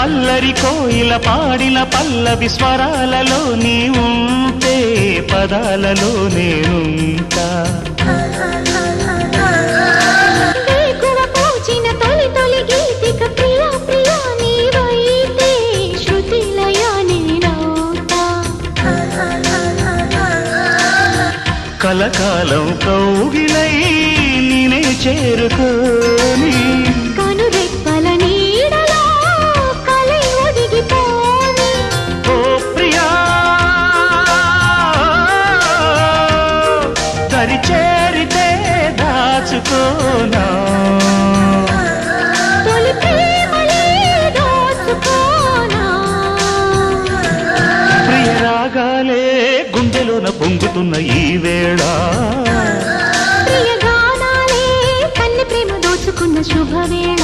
అల్లరి కోయిల పాడిన పల్లవి స్వరాలలో నీ ఉంటే పదాలలో నేనుంటా కలకాలం కౌగిలై నేనే చేరుకోని కనురెప్పల నీడలో కలై ఒదిగిపోని ఓ ప్రియా దరి చేరితే దాచుకోనా తొలి ప్రేమలే దోచుకోనా ప్రియ రాగాలే గుండెలోన పొంగుతున్న ఈ వేళ ప్రియ గానాలే కన్నె ప్రేమ దోచుకున్న శుభవేళ